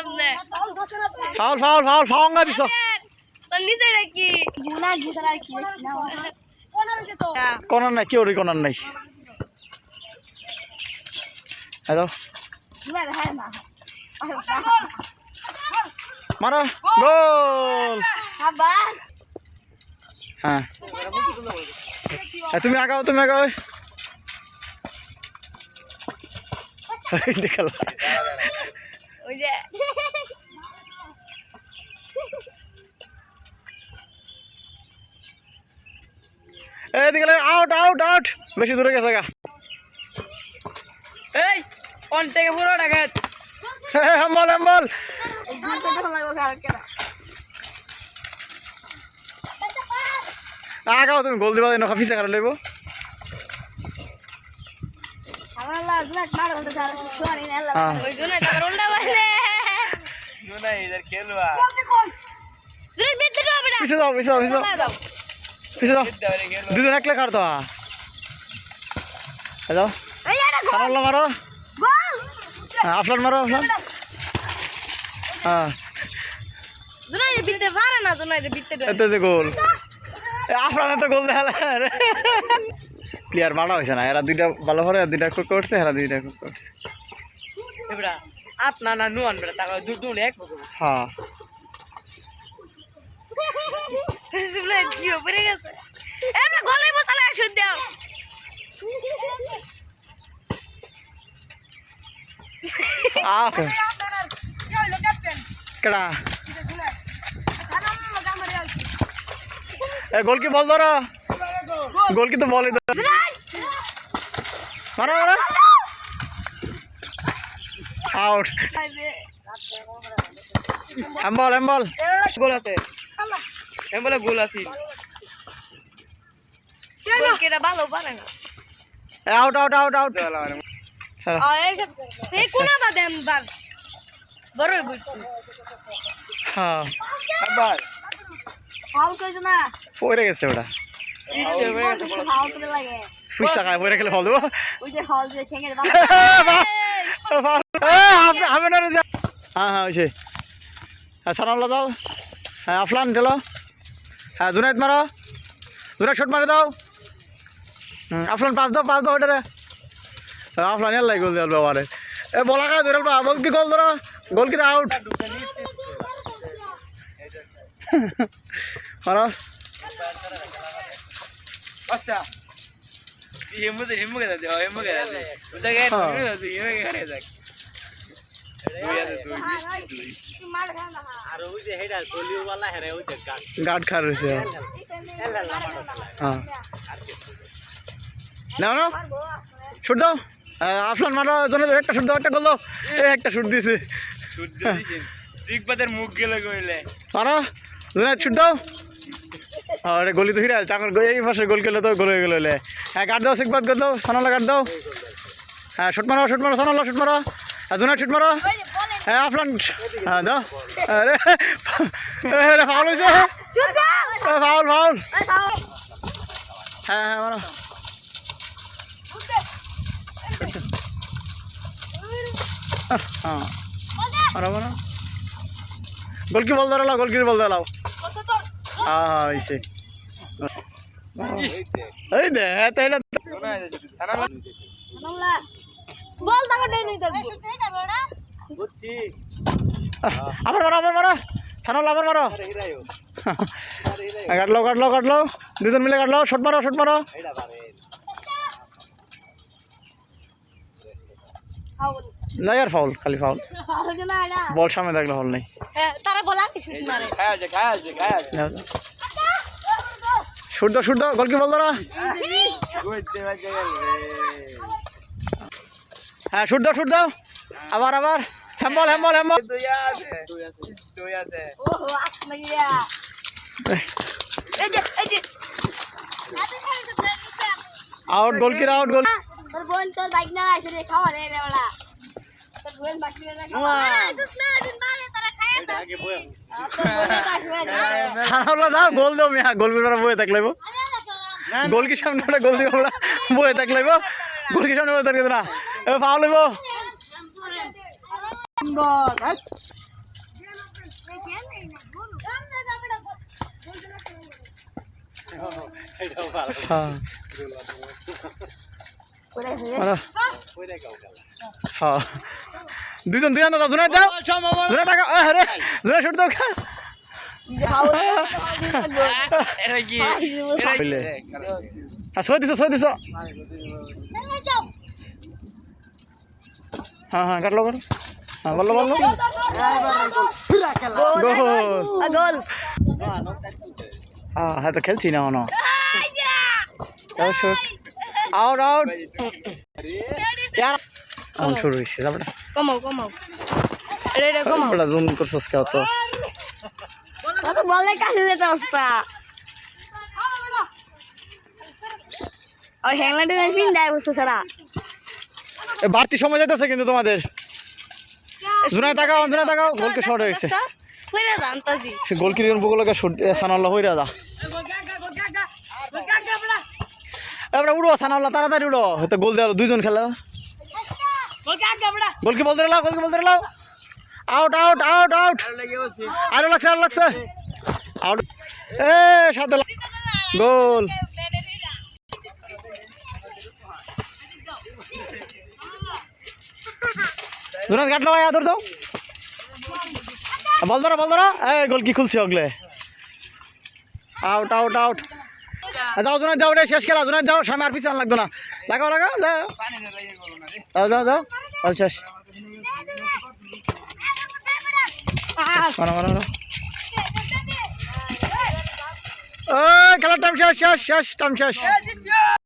আপনি foul foul foul ফাউঙ্গা দিছো তোর নিচে নাকি গুনা গুছাল আর কি দেখছি না কোনার নাই কি ওরি কোনার নাই হ্যালো গুনা দেখায় না মারো গোল আবার হ্যাঁ তুমি আগাও দেখালা ওই যে এদিকে আউট আউট আউট বেশি দূরে গেছে গা এই অন থেকে পুরো টাকা হাম্বল হাম্বল জুম করে দেখা লাগবে আর কেন আগাও তুমি গোল দিবা নখা ফিসা করে লইব আমার লাল জুলাত মার বলতে স্যার শুনি না আল্লাহ ওই জন্য তারপর উল্টা বলে জুনা ইদার খেলবা জুলাই বিতে দাও বেটা পিছে যাও দাও দুজন একলে কার তো হ্যালো এই এটা সানাল্লা মারো গোল আফলান মারো আফলান হ্যাঁ জুলাই বিতে পারে না জুলাই বিতে দাও এত যে গোল আফলান তো গোল দেখালে প্লেয়ার মারা হয়েছে না এরা দুইটা ভালো করে দুইটা কুক করছে এরা দুইটা কুক করছে এবড়া আপনা না নুয়ান বেটা টাকা দুটো এক হ্যাঁ জুলাই কি পড়ে গেছে এমন গোলাই বসালে শুন দাও ওকে কেডা এ গোল কি বল ধরো গোল কি তো বলই ধরো মারো মারো আউট এম্বল এম্বল গোল আছে এম বলে গোল আছে গোল কেটা ভালো পারে না আউট আউট আউট আউট চলো এই কোনা বাদে আমবার বড়ই বুঝছি হ্যাঁ আবার ফাউল কইছো না পড়ে গেছে ওটা ফাউল করে লাগে ফুস টাকা পড়ে গেলে ফল দেবো ওই যে ফাউল যে ঠেঙে হবে না হ্যাঁ হ্যাঁ হয়েছে হ্যাঁ সানাল্লা দাও হ্যাঁ আফলান ঢেলো হ্যাঁ জুনাইদ মারো জুনাইদ শট মারে দাও আফলান পাস দাও ওটারে আফলান এর গোল দেওয়াল বাবারে এ বলা খায় ধরে বল কি গোল ধরো গোল কি আউট মারো আচ্ছা হিম্মু কে দাও হিম্মু কে দাও উদা গে হিম্মু কে দাও মার খা না আর ওই যে হেডা গোলিও वाला হেরে ওই যে গার্ড খা রয়েছে হ্যাঁ নাও না শুট দাও আফলান মারো জন্য একটা শুট দাও একটা গোল দাও এই একটা শুট দিয়েছে শুট দিয়েছে সিকবাদের মুখ গেলে কইলে মারো জুনাইদ শুট দাও আরে গোলি তো হিরাল চাকর এই পাশে গোল খেলে তো গোল হয়ে গেল হ্যাঁ গার্ড দাও সিকবাদ গার্ড দাও সানালা গার্ড দাও হ্যাঁ শুট মারো সানালা শুট মারো জুনাইদ শুট মারো হ্যাঁ আফলান হ্যাঁ দাও আরে ফাউল হয়েছে ফাউল হ্যাঁ হ্যাঁ মারো হ্যাঁ মারো গোলকি বল ধরালাও হ্যাঁ হয়েছে এই দে তাই না বল তাকে দেই নই থাকবো বুঝছি আবার মারো ছানাল আবার মারো কাটলো দুজন মিলে কাটলো শট মারো না আর ফাউল খালি ফাউল বল সামনে থাকলে হল নাই হ্যাঁ তারা বলা কি শুট মারে খায়া আছে শুট দাও গোল কি বল ধরা গুড দেবা জায়গা হ্যাঁ শুট দাও আবার হ্যাম্বল তুই আছে ওহো আসলে গিয়া এই যে আউট গোল তোর বোন তোর বাইক না আইছে রে খাওয়া দে রে বড়া তোর বোন বাইক না খাওয়া দিন বারে তারা খায় তো আগে বয় তোর বোন আসবে না সানাল্লা দাও গোল দাও মিয়া গোল বিরা বয়ে থাকলেব গোল কি সামনে একটা গোল দিও আমরা বয়ে থাকলেব গোল কি সামনে বয়ে থাকলে না এ ফাউল হইব বল হ্যাঁ মারো। হ্যাঁ দুজন দুজন দাও জুনাইদ যাও জুনাইদ টাকা আরে জুনাইদ শুট দাও এটা কি বললে হ্যাঁ সই দিছো হ্যাঁ হ্যাঁ কাটলো কর হ্যাঁ বললো গোল গোল হ্যাঁ হ্যাঁ তো খেলছি না মনে শুট আউট यार অন শুরু হইছে যাবড়া কমাও রে কমাও বড় জুম করছস কে তো তো বলে কাছে যেতে অবস্থা আর হ্যাংলাইটে মেশিন দেয় বসে সারা এ বাড়তি সময় যাইতেছে কিন্তু তোমাদের জুনাইদ তাকাও গোলকে শর্ট হইছে কইরা জানতাছি সে গোলকিরির বগলকে শর্ট সানাল্লাহ হইরা যা এবারে উড়ো সানাল্লাহ তাড়াতাড়ি উড়ো তো গোল দেওয়া দুইজন খেলা গোলকি বলতে লাও আউট আরো লাগছে আউট এ সাথে গোল জুনাইদ কাটলো ভাই আদর দাও বল ধরো এ গোল কি খুলছে ওগলে আউট যাও জুনাইদ যাও রে শেষ খেলা জুনাইদ যাও সামনে আর পিছন লাগতো না লাগাও যাও বল শেষ মারো খেলার টাইম শেষ টাইম শেষ